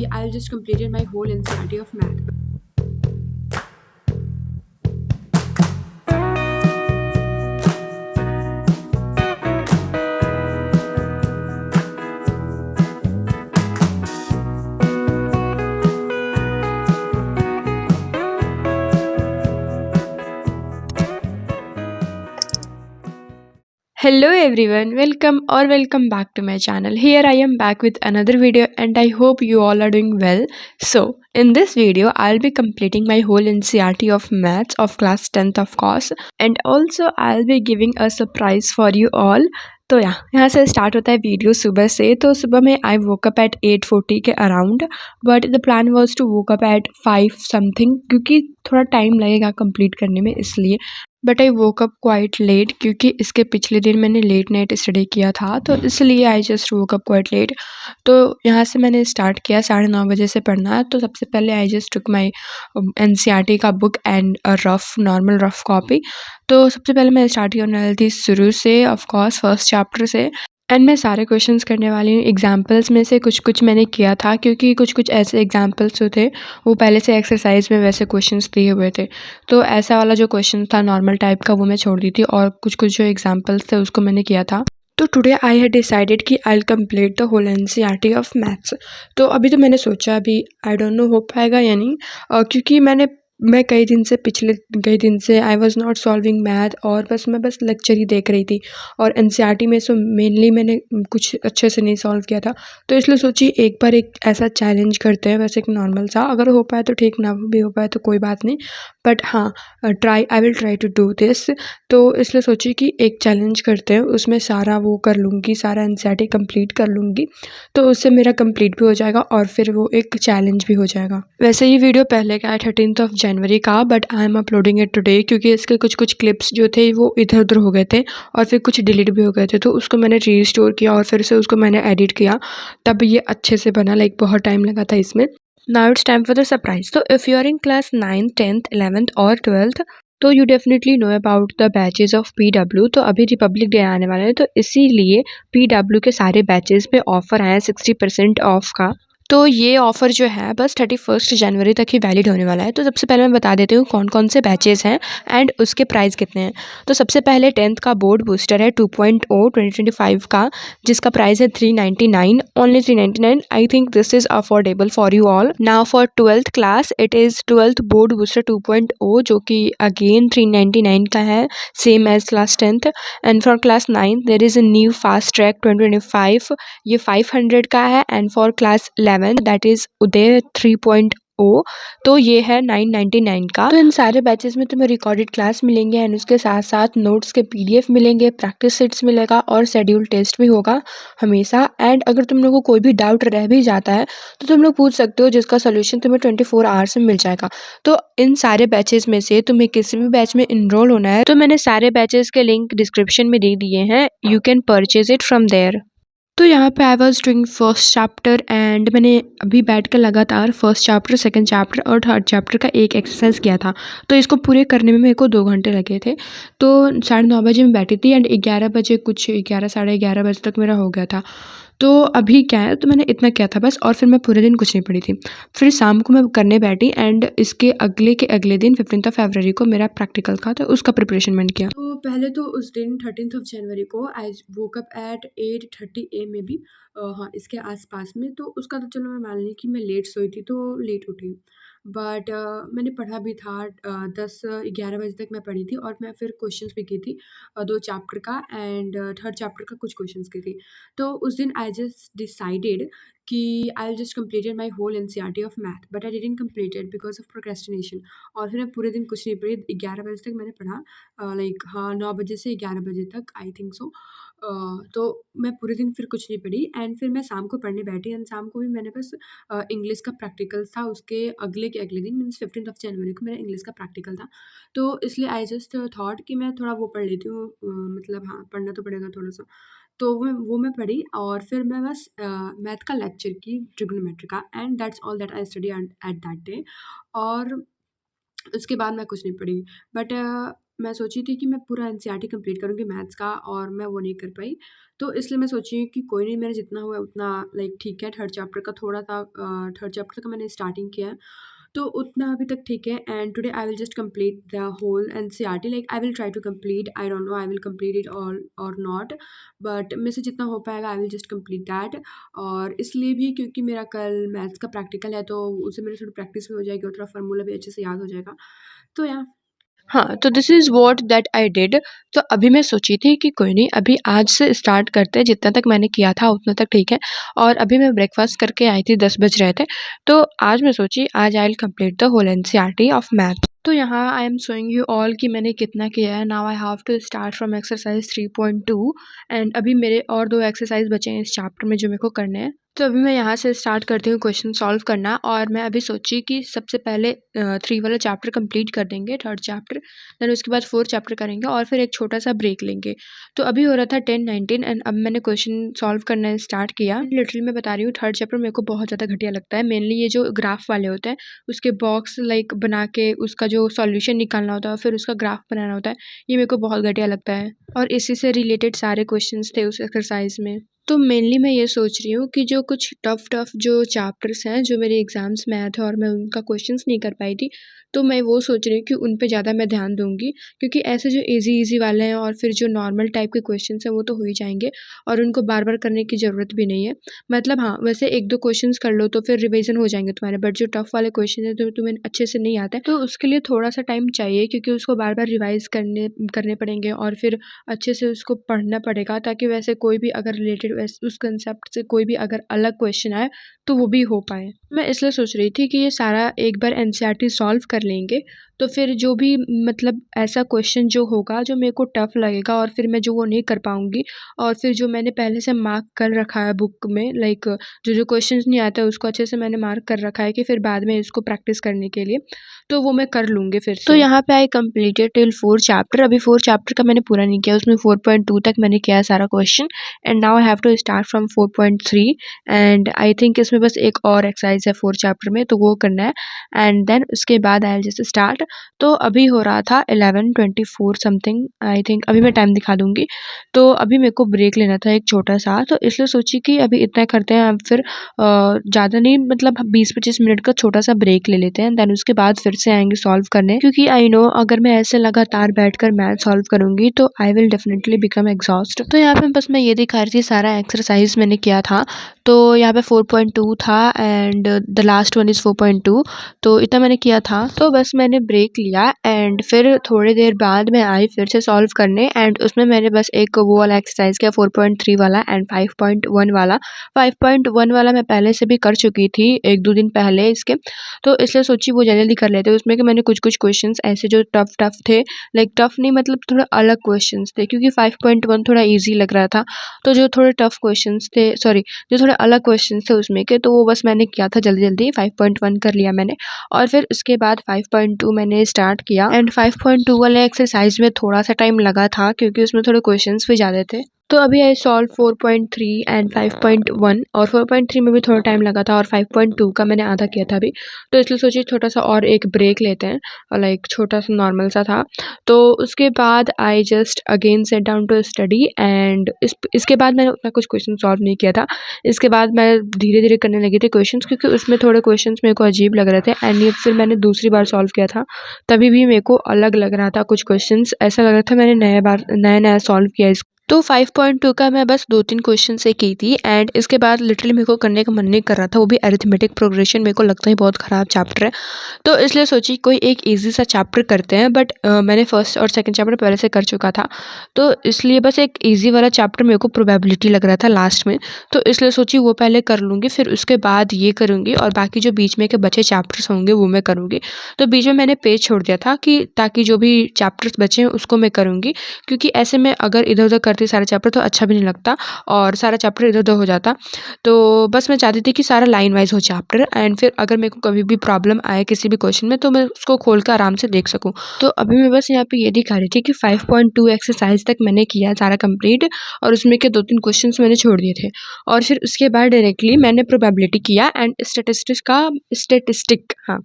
कि I just completed my whole NCERT of math. Hello everyone, welcome back to my channel. Here I am back with another video and I hope you all are doing well. So, in this video I'll be completing my whole NCERT of maths of class 10th of course, and also I'll be giving a surprise for you all. तो यहाँ से start होता है video सुबह से। तो सुबह में आई वोक अप एट 8:40 के around, but the plan was to woke up at 5 something क्योंकि थोड़ा टाइम लगेगा कंप्लीट करने में, इसलिए। But I woke up quite late क्योंकि इसके पिछले दिन मैंने लेट नाइट स्टडी किया था, तो इसलिए I just woke up quite late. तो यहाँ से मैंने स्टार्ट किया 9:30 बजे से पढ़ना। तो सबसे पहले I just took my NCERT का book and a rough normal rough copy. तो सबसे पहले मैं स्टार्ट करने वाली थी शुरू से, ऑफ कोर्स फर्स्ट चैप्टर से। एंड मैं सारे क्वेश्चंस करने वाली हूँ। एग्जाम्पल्स में से कुछ कुछ मैंने किया था क्योंकि कुछ कुछ ऐसे एग्जाम्पल्स जो थे वो पहले से एक्सरसाइज में वैसे क्वेश्चंस दिए हुए थे। तो ऐसा वाला जो क्वेश्चन था नॉर्मल टाइप का वो मैं छोड़ दी थी, और कुछ कुछ जो एग्जाम्पल्स थे उसको मैंने किया था। तो टुडे आई हैड डिसाइडेड कि I will complete the whole NCERT of maths. तो अभी तो मैंने सोचा, अभी आई डोंट नो हो पाएगा या नहीं, क्योंकि मैं पिछले कई दिन से I was not solving math, और मैं बस लेक्चर ही देख रही थी। और NCERT में सो मेनली मैंने कुछ अच्छे से नहीं सॉल्व किया था। तो इसलिए सोची एक बार एक ऐसा चैलेंज करते हैं, वैसे एक नॉर्मल सा, अगर हो पाए तो ठीक, ना भी हो पाए तो कोई बात नहीं। बट हाँ, I will try to do this. तो इसलिए सोची कि एक चैलेंज करते हैं, उसमें सारा वो कर लूँगी, सारा NCERT कंप्लीट कर लूँगी, तो उससे मेरा कंप्लीट भी हो जाएगा और फिर वो एक चैलेंज भी हो जाएगा। वैसे ये वीडियो पहले का है 13th ऑफ जनवरी का, but I am uploading it today क्योंकि इसके कुछ कुछ क्लिप्स जो थे वो इधर उधर हो गए थे और फिर कुछ डिलीट भी हो गए थे। तो उसको मैंने रीस्टोर किया और फिर से उसको मैंने एडिट किया, तब ये अच्छे से बना। लाइक बहुत टाइम लगा था इसमें। Now it's time for the surprise. तो if you are in class 9th 10th 11th और 12th, तो you definitely know about the batches of PW। तो अभी रिपब्लिक डे आने वाला है, तो इसीलिए PW के सारे बैचेज पे ऑफर आया है 60% ऑफ का। तो ये ऑफ़र जो है बस 31 जनवरी तक ही वैलिड होने वाला है। तो सबसे पहले मैं बता देती हूँ कौन कौन से बैचेज़ हैं एंड उसके प्राइस कितने हैं। तो सबसे पहले 10th का बोर्ड बूस्टर है 2.0 2025 का, जिसका प्राइस है 399, only 399। I think this is affordable for you all. Now for 12th class it is 12th board booster 2.0, जो कि अगेन 399 का है, same as class 10th। And for class 9 there is a new fast track 2025, ये 500 का है। And for class 11 that is Uday 3.0, तो ये है 999 का। तो इन सारे बैचेस में तुम्हें रिकॉर्डेड क्लास मिलेंगे एंड उसके साथ साथ नोट्स के PDF मिलेंगे, प्रैक्टिस सेट्स मिलेगा और शेड्यूल टेस्ट भी होगा हमेशा। एंड अगर तुम लोगों को कोई भी डाउट रह भी जाता है तो तुम लोग पूछ सकते हो, जिसका सोल्यूशन तुम्हें 24 आवर्स में मिल जाएगा। तो इन सारे बैचेस में से तुम्हें किसी भी बैच में इनरोल होना है तो मैंने सारे बैचेस के लिंक डिस्क्रिप्शन में दे दिए हैं, you can purchase it from there. तो यहाँ पे I was doing first chapter and मैंने अभी बैठ कर लगातार फर्स्ट चैप्टर, सेकंड चैप्टर और थर्ड चैप्टर का एक एक्सरसाइज किया था। तो इसको पूरे करने में मेरे को 2 घंटे लगे थे। तो 9:30 बजे मैं बैठी थी एंड 11 बजे, कुछ 11 साढ़े 11 बजे तक मेरा हो गया था। तो अभी क्या है, तो मैंने इतना किया था बस, और फिर मैं पूरे दिन कुछ नहीं पढ़ी थी। फिर शाम को मैं करने बैठी एंड इसके अगले दिन 15th ऑफ फरवरी को मेरा प्रैक्टिकल था, तो उसका प्रिपरेशन मैंने किया। तो पहले तो उस दिन 13th ऑफ जनवरी को आई वोक अप एट 8:30 AM में भी, हाँ इसके आसपास में। तो उसका तो चलो मैं मान ली कि मैं लेट सोई थी तो लेट उठी, बट मैंने पढ़ा भी था। 10-11 बजे तक मैं पढ़ी थी और मैं फिर क्वेश्चंस भी की थी, 2 चैप्टर का एंड थर्ड चैप्टर का कुछ क्वेश्चंस की थी। तो उस दिन आई जस्ट डिसाइडेड कि I will just completed my whole NCERT of math, but I didn't completed because of procrastination. और फिर मैं पूरे दिन कुछ नहीं पढ़ी, 11 बजे तक मैंने पढ़ा, लाइक हाँ 9 बजे से 11 बजे तक आई थिंक सो। तो मैं पूरे दिन फिर कुछ नहीं पढ़ी एंड फिर मैं शाम को पढ़ने बैठी एंड शाम को भी मैंने बस इंग्लिश का प्रैक्टिकल था, उसके अगले दिन मीन्स 15th ऑफ जनवरी को मेरा इंग्लिश का प्रैक्टिकल था। तो इसलिए आई जस्ट थॉट कि मैं थोड़ा वो पढ़ लेती हूँ, मतलब हाँ पढ़ना तो पड़ेगा थोड़ा सा। तो वो मैं पढ़ी और फिर मैं बस मैथ का लेक्चर की, ट्रिग्नोमेट्री का, and that's all that I study at that day. और उसके बाद मैं कुछ नहीं पढ़ी। बट मैं सोची थी कि मैं पूरा एनसीईआरटी कंप्लीट करूँगी मैथ्स का, और मैं वो नहीं कर पाई। तो इसलिए मैं सोची कि कोई नहीं, मेरा जितना हुआ है उतना लाइक ठीक है। थर्ड चैप्टर का थोड़ा था, थर्ड चैप्टर का मैंने स्टार्टिंग किया है, तो उतना अभी तक ठीक है। And today I will just complete the whole NCERT, like I will try to complete, I don't know I will complete it all or not, but मेरे से जितना हो पाएगा I will just complete that. और इसलिए भी क्योंकि मेरा कल मैथ्स का प्रैक्टिकल है, तो उससे मेरी थोड़ी प्रैक्टिस भी हो जाएगी और थोड़ा फार्मूला भी अच्छे से याद हो जाएगा। तो या हाँ, तो this is what that I did. तो अभी मैं सोची थी कि कोई नहीं, अभी आज से स्टार्ट करते हैं, जितना तक मैंने किया था उतना तक ठीक है। और अभी मैं ब्रेकफ़ास्ट करके आई थी, 10 बज रहे थे। तो आज मैं सोची आज I will complete the whole NCERT of math. तो यहाँ I am showing you all कि मैंने कितना किया है। Now I have to start from exercise 3.2 and अभी मेरे और 2 एक्सरसाइज़ बचे हैं इस चैप्टर में जो मेरे को करने हैं। तो अभी मैं यहाँ से स्टार्ट करती हूँ क्वेश्चन सॉल्व करना, और मैं अभी सोची कि सबसे पहले 3 वाला चैप्टर कंप्लीट कर देंगे, थर्ड चैप्टर, देन उसके बाद 4 चैप्टर करेंगे और फिर एक छोटा-सा ब्रेक लेंगे। तो अभी हो रहा था 10-19 एंड अब मैंने क्वेश्चन सॉल्व करना स्टार्ट किया। लिटरली मैं बता रही हूँ, थर्ड चैप्टर मेरे को बहुत ज़्यादा घटिया लगता है। मेनली ये जो ग्राफ वाले होते हैं, उसके बॉक्स लाइक बना के उसका जो सॉल्यूशन निकालना होता है, फिर उसका ग्राफ बनाना होता है, ये मेरे को बहुत घटिया लगता है। और इसी से रिलेटेड सारे क्वेश्चंस थे उस एक्सरसाइज में। तो मेनली मैं ये सोच रही हूँ कि जो कुछ टफ जो चैप्टर्स हैं, जो मेरे एग्ज़ाम्स में आए थे और मैं उनका क्वेश्चंस नहीं कर पाई थी, तो मैं वो सोच रही हूँ कि उन पे ज़्यादा मैं ध्यान दूँगी, क्योंकि ऐसे जो ईज़ी वाले हैं और फिर जो नॉर्मल टाइप के क्वेश्चंस हैं वो तो हो ही जाएँगे और उनको बार-बार करने की ज़रूरत भी नहीं है। मतलब हाँ, वैसे 1-2 क्वेश्चंस कर लो तो फिर रिवीजन हो जाएँगे तुम्हारे, बट जो टफ वाले क्वेश्चन हैं, जो तुम्हें अच्छे से नहीं आते हैं, तो उसके लिए थोड़ा-सा टाइम चाहिए, क्योंकि उसको बार-बार रिवाइज़ करने पड़ेंगे और फिर अच्छे से उसको पढ़ना पड़ेगा, ताकि वैसे कोई भी अगर रिलेटेड उस कंसेप्ट से कोई भी अगर अलग क्वेश्चन आए तो वो भी हो पाए। मैं इसलिए सोच रही थी कि ये सारा एक बार एनसीईआरटी सॉल्व कर लेंगे, तो फिर जो भी मतलब ऐसा क्वेश्चन जो होगा जो मेरे को टफ लगेगा और फिर मैं जो वो नहीं कर पाऊँगी, और फिर जो मैंने पहले से मार्क कर रखा है बुक में, लाइक जो क्वेश्चंस नहीं आता है उसको अच्छे से मैंने मार्क कर रखा है कि फिर बाद में इसको प्रैक्टिस करने के लिए, तो वो मैं कर लूँगी फिर से। तो यहाँ पे आई कंप्लीटेड टिल 4 चैप्टर। अभी 4 चैप्टर का मैंने पूरा नहीं किया, उसमें 4.2 तक मैंने किया है सारा question and now I have to start from 4.3 and I think इसमें बस एक और एक्सरसाइज है 4 चैप्टर में, तो वो करना है एंड देन उसके बाद आई विल जस्ट स्टार्ट। तो अभी हो रहा था 11:24 समथिंग, आई थिंक अभी मैं टाइम दिखा दूँगी। तो अभी मेरे को ब्रेक लेना था एक छोटा-सा, तो इसलिए सोची कि अभी इतना करते हैं, अब फिर ज़्यादा नहीं, मतलब 20-25 मिनट का छोटा-सा ब्रेक ले लेते हैं, देन उसके बाद फिर से आएँगे सॉल्व करने, क्योंकि आई नो अगर मैं ऐसे लगातार बैठकर मैथ सॉल्व करूँगी तो I will definitely become exhaust. तो यहाँ पे बस मैं ये दिखा रही थी सारा एक्सरसाइज मैंने किया था। तो यहाँ पे 4.2 था and the last one is 4.2, तो इतना मैंने किया था। तो बस मैंने ब्रेक लिया एंड फिर थोड़ी देर बाद मैं आई फिर से सॉल्व करने, एंड उसमें मैंने बस एक वो वाला एक्सरसाइज किया 4.3 वाला एंड 5.1 वाला। 5.1 वाला मैं पहले से भी कर चुकी थी 1-2 दिन पहले इसके, तो इसलिए सोची वो जल्दी कर लेते। उसमें कि मैंने कुछ क्वेश्चंस ऐसे जो टफ थे, लाइक टफ नहीं मतलब थोड़ा अलग क्वेश्चंस थे, क्योंकि 5.1 थोड़ा ईज़ी लग रहा था। तो जो थोड़े टफ क्वेश्चंस थे, सॉरी, जो थोड़े अलग क्वेश्चंस थे उसमें के, तो वो बस मैंने किया था जल्दी 5.1 कर लिया मैंने, और फिर उसके बाद 5.2 मैंने स्टार्ट किया एंड 5.2 वाले एक्सरसाइज में थोड़ा-सा टाइम लगा था, क्योंकि उसमें थोड़े क्वेश्चंस भी ज़्यादा थे। तो अभी आई सॉल्व 4.3 एंड 5.1, और 4.3 में भी थोड़ा टाइम लगा था और 5.2 का मैंने आधा किया था अभी। तो इसलिए सोचिए छोटा-सा और एक ब्रेक लेते हैं, और लाइक छोटा-सा नॉर्मल सा था। तो उसके बाद I just again set down to study and इसके बाद मैंने उतना कुछ क्वेश्चन सॉल्व नहीं किया था। इसके बाद मैं धीरे-धीरे करने लगी थी क्वेश्चंस, क्योंकि उसमें थोड़े क्वेश्चंस मेरे को अजीब लग रहे थे एंड ये फिर मैंने दूसरी बार सॉल्व किया था, तभी भी मेरे को अलग लग रहा था कुछ क्वेश्चंस, ऐसा लग रहा था मैंने नया-नया सॉल्व किया है। तो 5.2 का मैं बस 2-3 क्वेश्चन से की थी एंड इसके बाद लिटरली मेरे को करने का मन नहीं कर रहा था, वो भी अरिथमेटिक प्रोग्रेशन, मेरे को लगता है बहुत ख़राब चैप्टर है। तो इसलिए सोची कोई एक ईज़ी सा चैप्टर करते हैं, बट मैंने फर्स्ट और सेकंड चैप्टर पहले से कर चुका था, तो इसलिए बस एक ईज़ी वाला चैप्टर मेरे को प्रोबेबिलिटी लग रहा था लास्ट में, तो इसलिए सोची वो पहले कर लूँगी, फिर उसके बाद ये करूँगी और बाकी जो बीच में के बचे चैप्टर्स होंगे वो मैं करूँगी। तो बीच में मैंने पेज छोड़ दिया था कि ताकि जो भी चैप्टर्स बचे हैं उसको मैं करूँगी, क्योंकि ऐसे में अगर इधर-उधर करती सारे चैप्टर तो अच्छा भी नहीं लगता और सारा चैप्टर इधर-उधर हो जाता। तो बस मैं चाहती थी कि सारा लाइन वाइज़ हो चैप्टर एंड फिर अगर मेरे को कभी भी प्रॉब्लम आए किसी भी क्वेश्चन में तो मैं उसको खोल कर आराम से देख सकूँ। तो अभी मैं बस यहाँ पे ये दिखा रही थी कि 5.2 एक्सरसाइज़ तक मैंने किया सारा कंप्लीट और उसमें के 2-3 क्वेश्चंस मैंने छोड़ दिए थे। और फिर उसके बाद डायरेक्टली मैंने प्रोबेबिलिटी किया एंड स्टैटिस्टिक हाँ,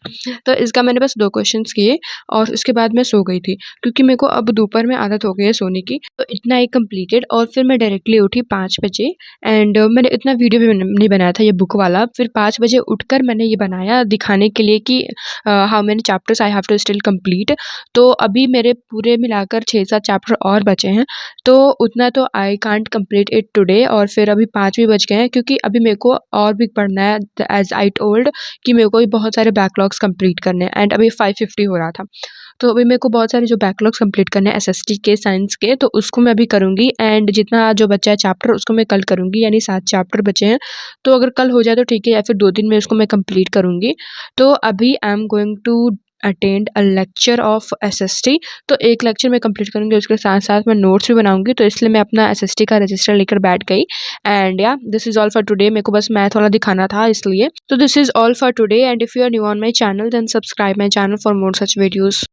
तो इसका मैंने बस 2 क्वेश्चंस किए और उसके बाद मैं सो गई थी क्योंकि मेरे को अब दोपहर में आदत हो गई है सोने की। तो इतना ही कंप्लीटेड और फिर मैं डायरेक्टली उठी 5 बजे एंड मैंने इतना वीडियो भी नहीं बनाया था ये बुक वाला। फिर 5 बजे उठकर मैंने ये बनाया दिखाने के लिए कि how many chapters I have to still complete. तो अभी मेरे पूरे मिलाकर 6-7 चैप्टर और बचे हैं। तो उतना तो I can't complete it today और फिर अभी 5 भी बज गए हैं क्योंकि अभी मेरे को और भी पढ़ना है एज़ आई टोल्ड कि मेरे को भी बहुत सारे बैकलॉग्स कंप्लीट करने हैं एंड अभी 5:50 हो रहा था। तो अभी मेरे को बहुत सारे जो बैकलॉग्स कंप्लीट करने हैं एसएसटी के, साइंस के, तो उसको मैं अभी करूँगी एंड जितना जो बचा है चैप्टर उसको मैं कल करूँगी यानी 7 चैप्टर बचे हैं। तो अगर कल हो जाए तो ठीक है या फिर 2 दिन में उसको मैं कंप्लीट करूँगी। तो अभी I am going to attend a lecture of SST. तो एक लेक्चर मैं कंप्लीट करूँगी उसके साथ-साथ मैं नोट्स भी बनाऊँगी तो इसलिए मैं अपना एसएसटी का रजिस्टर लेकर बैठ गई एंड या this is all for today. मेरे को बस मैथ वाला दिखाना था इसलिए। तो this is all for today and if you are new on my channel then subscribe my channel for more such videos.